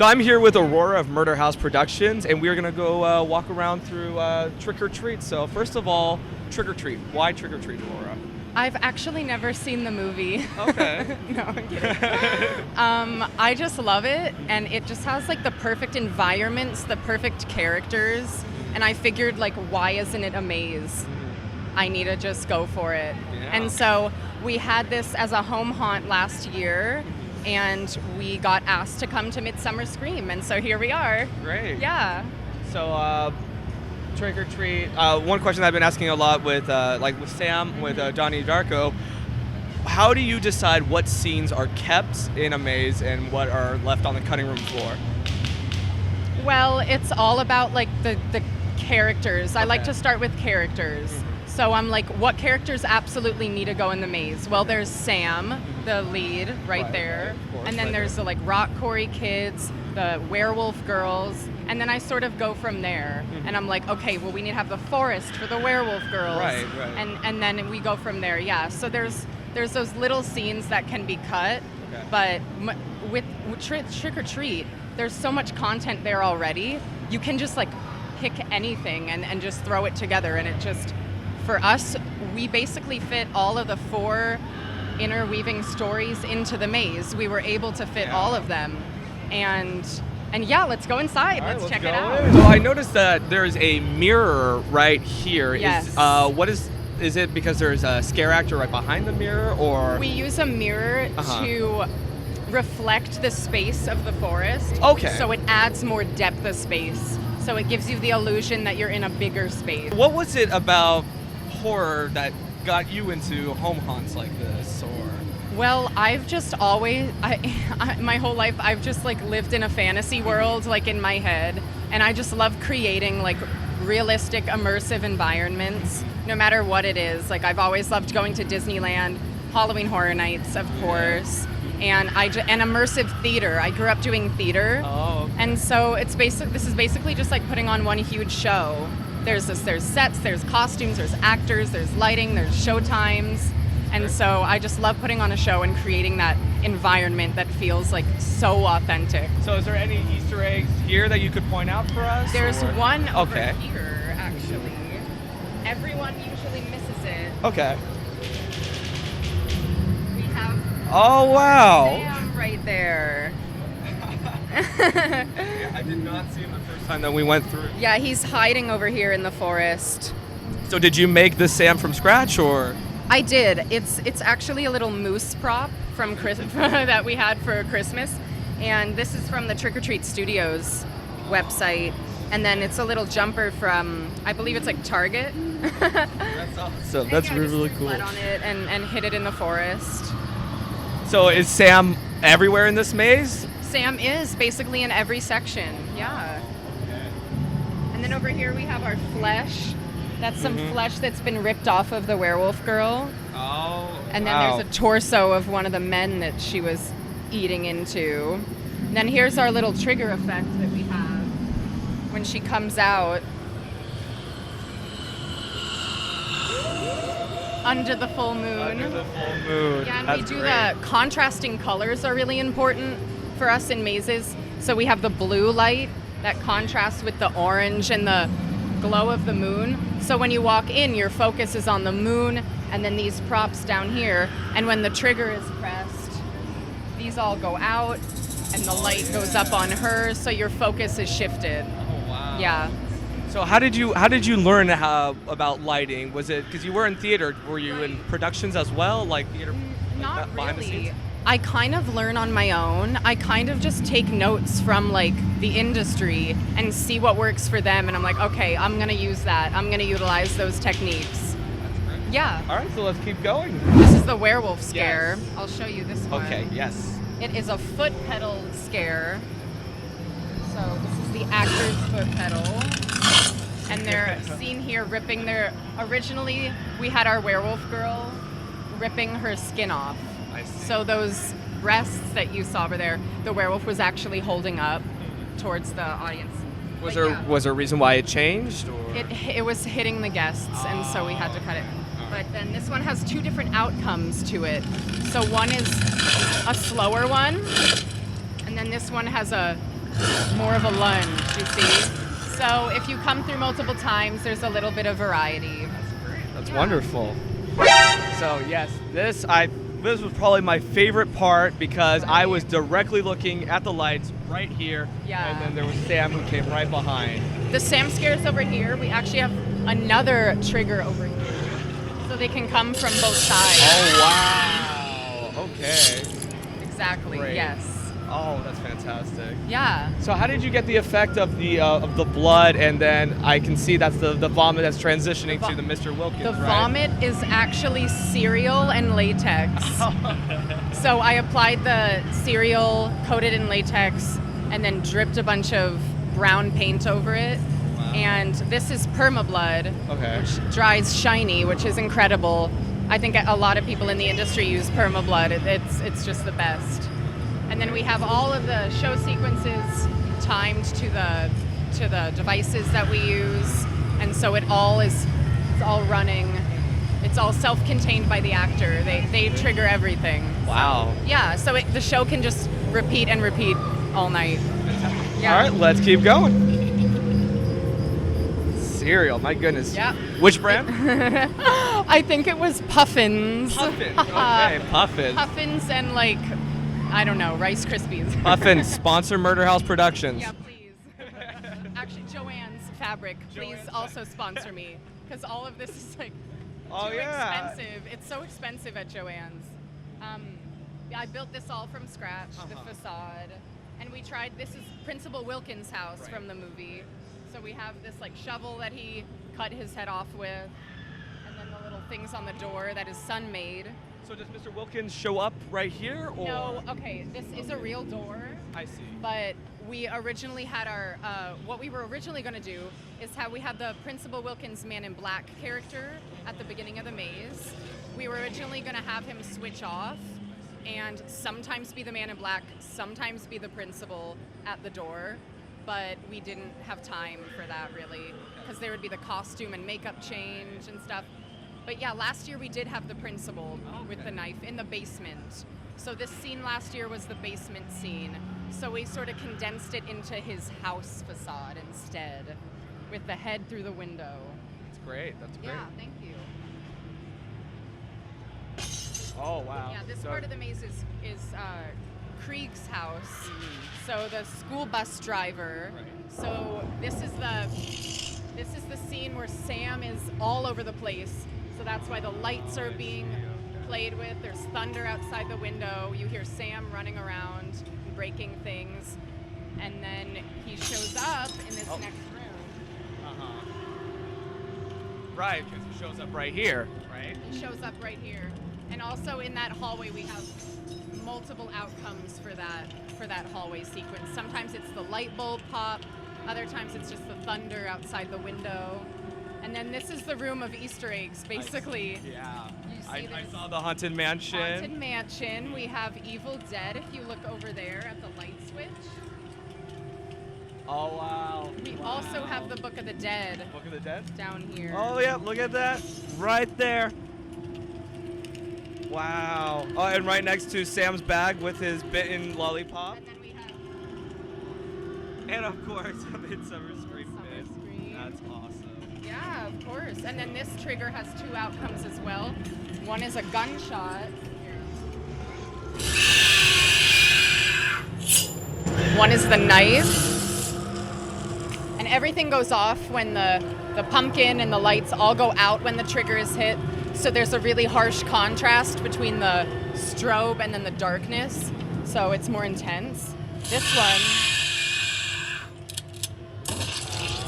So I'm here with Aurora of Murder House Productions, and we're gonna go walk around through Trick or Treat. So first of all, Trick or Treat. Why Trick or Treat, Aurora? I've actually never seen the movie. Okay. No, I'm kidding. I just love it, and it just has like the perfect environments, the perfect characters, and I figured like, why isn't it a maze? I need to just go for it. Yeah. And so we had this as a home haunt last year, and we got asked to come to Midsummer Scream, and so here we are. Great. Yeah. So Trick or Treat. One question I've been asking a lot with with Sam, with Donnie Darko. How do you decide what scenes are kept in a maze and what are left on the cutting room floor? Well, it's all about like the characters. I like Okay. to start with characters. So I'm like, what characters absolutely need to go in the maze? Well, there's Sam, the lead, right there. of course, And then right there's the like Rock Quarry kids, the werewolf girls, and then I sort of go from there. And I'm like, okay, well, we need to have the forest for the werewolf girls. Right. And then we go from there. Yeah. So there's those little scenes that can be cut, Okay. but with Trick or Treat, there's so much content there already. You can just like pick anything and just throw it together, and it just, for us, we basically fit all of the 4 interweaving stories into the maze. We were able to fit all of them, and yeah, let's go inside. All right, Let's check go it out. in. So I noticed that there's a mirror right here. Yes. Is it because there's a scare actor right behind the mirror, or? We use a mirror to reflect the space of the forest. Okay. So it adds more depth of space. So it gives you the illusion that you're in a bigger space. What was it about horror that got you into home haunts like this, or? Well, I've just always, my whole life, I've just like lived in a fantasy world, like in my head, and I just love creating like realistic, immersive environments, no matter what it is. Like I've always loved going to Disneyland, Halloween Horror Nights, of course, and and immersive theater. I grew up doing theater, and so this is basically just like putting on one huge show. There's sets, there's costumes, there's actors, there's lighting, there's show times. And so I just love putting on a show and creating that environment that feels like so authentic. So is there any Easter eggs here that you could point out for us? There's or? one over Okay. here, actually. Everyone usually misses it. Okay. We have Oh, wow. Sam right there. I did not see him the first time that we went through. Yeah, he's hiding over here in the forest. So did you make this Sam from scratch, or? I did. It's actually a little moose prop from that we had for Christmas, and this is from the Trick or Treat Studios website. And then it's a little jumper from, I believe it's like Target. That's awesome. And That's yeah, really, really just cool. Blood on it and hid it in the forest. So is Sam everywhere in this maze? Sam is basically in every section. Yeah. And then over here we have our flesh. That's some flesh that's been ripped off of the werewolf girl. Oh. And then there's a torso of one of the men that she was eating into. And then here's our little trigger effect that we have when she comes out. Under the full moon. Under the full moon. Yeah, and That's we do great. the contrasting colors are really important for us in mazes. So we have the blue light that contrasts with the orange and the glow of the moon. So when you walk in, your focus is on the moon and then these props down here. And when the trigger is pressed, these all go out and the light goes up on her. So your focus is shifted. Oh, wow. Yeah. So how did you learn about lighting? Was it because you were in theater? Were you in productions as well, like theater? Not behind the really. scenes? I kind of learn on my own. I kind of just take notes from like the industry and see what works for them. And I'm like, okay, I'm going to use that. I'm going to utilize those techniques. That's great. Yeah. All right, so let's keep going. This is the werewolf scare. Yes. I'll show you this one. Okay, yes. It is a foot pedal scare. So this is the actor's foot pedal. And they're seen here ripping originally we had our werewolf girl ripping her skin off. I see. So those breasts that you saw over there, the werewolf was actually holding up towards the audience. Was But there yeah, was there a reason why it changed? Or? it was hitting the guests, and so we had to cut it. But then this one has 2 different outcomes to it. So one is a slower one, and then this one has a more of a lunge, you see. So if you come through multiple times, there's a little bit of variety. That's wonderful. So yes, this was probably my favorite part because I was directly looking at the lights right here, Yeah. and then there was Sam who came right behind. The Sam scares over here. We actually have another trigger over here, so they can come from both sides. Oh wow! Okay. Exactly. Great. Yes. Oh, that's fantastic. Yeah. So how did you get the effect of the blood, and then I can see that's the vomit that's transitioning to the Mr. Wilkins, The right? vomit is actually cereal and latex. So I applied the cereal, coated in latex, and then dripped a bunch of brown paint over it. Wow. And this is permablood, Okay. which dries shiny, which is incredible. I think a lot of people in the industry use permablood. It's just the best. And then we have all of the show sequences timed to the devices that we use, and so it's all running. It's all self-contained by the actor. They trigger everything. Wow. Yeah, so the show can just repeat and repeat all night. Yeah. All right, let's keep going. Cereal, my goodness. Yeah. Which brand? I think it was Puffins. Puffins. Okay, Puffins. Puffins and I don't know, Rice Krispies. Puffins, sponsor Murder House Productions. Yeah, please. Actually, Joanne's Fabric, please also sponsor me, because all of this is Oh, too yeah. expensive. It's so expensive at Joanne's. I built this all from scratch, the facade, and we tried. This is Principal Wilkins' house from the movie. So we have this shovel that he cut his head off with, and then the little things on the door that his son made. So does Mr. Wilkins show up right here, or? No, okay, this is a real door. I see. But we originally had what we were originally going to do is how we had the Principal Wilkins Man in Black character at the beginning of the maze. We were originally going to have him switch off and sometimes be the Man in Black, sometimes be the principal at the door, but we didn't have time for that really, because there would be the costume and makeup change and stuff. But yeah, last year we did have the principal with the knife in the basement. So this scene last year was the basement scene. So we sort of condensed it into his house facade instead, with the head through the window. That's great. That's great. Yeah, thank you. Oh wow. Yeah, this part of the maze is Krieg's house. So the school bus driver. Right. So this is the scene where Sam is all over the place. So that's why the lights are being played with. There's thunder outside the window. You hear Sam running around and breaking things. And then he shows up in this next room. Right, because he shows up right here, right? He shows up right here. And also in that hallway we have multiple outcomes for that hallway sequence. Sometimes it's the light bulb pop, other times it's just the thunder outside the window. And then this is the room of Easter eggs, basically. Yeah. You see I there's saw the Haunted Mansion. Haunted Mansion. We have Evil Dead, if you look over there at the light switch. Oh wow. We also have the Book of the Dead Book of the Dead? down here. Oh yeah, look at that. Right there. Wow. Oh, and right next to Sam's bag with his bitten lollipop. And then we have And of course, a Midsummer Scream Midsummer Mist. Scream. That's awesome. Yeah, of course. And then this trigger has two outcomes as well. One is a gunshot. One is the knife. And everything goes off when the pumpkin and the lights all go out when the trigger is hit. So there's a really harsh contrast between the strobe and then the darkness. So it's more intense. This one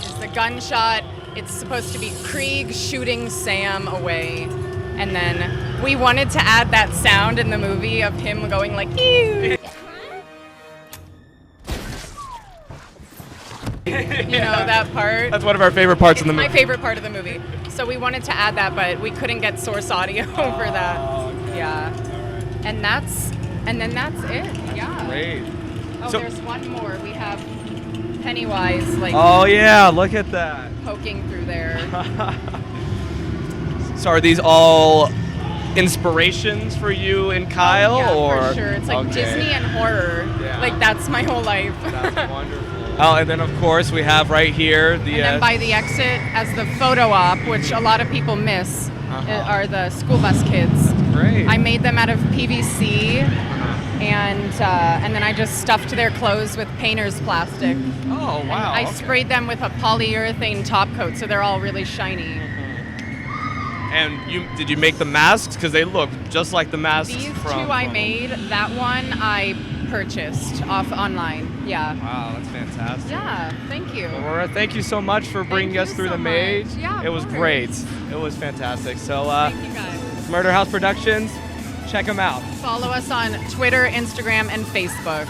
is the gunshot. It's supposed to be Krieg shooting Sam away. And then we wanted to add that sound in the movie of him going like, ew. You know, that part. That's one of our favorite parts in the movie. My favorite part of the movie. So we wanted to add that, but we couldn't get source audio over that. Okay. Yeah. And then that's it. Yeah. Great. Oh, So- there's one more. We have Pennywise Oh yeah, look at that. poking through there. So are these all inspirations for you and Kyle? Yeah, or for sure. It's like Okay. Disney and horror. Yeah. Like that's my whole life. That's wonderful. Oh, and then of course we have right here the. And then by the exit, as the photo op, which a lot of people miss, are the school bus kids. Great. I made them out of PVC, and then I just stuffed their clothes with painter's plastic. Oh And wow. I okay. sprayed them with a polyurethane top coat, so they're all really shiny. And did you make the masks? Because they look just like the masks These from. two I made. That one I purchased off online. Yeah. Wow, that's fantastic. Yeah. Thank you. Aurora, thank you so much for bringing Thank us you through so the maze. much. Yeah, it of was course. great. It was fantastic. So, Thank you guys. Murder House Productions, check them out. Follow us on Twitter, Instagram, and Facebook.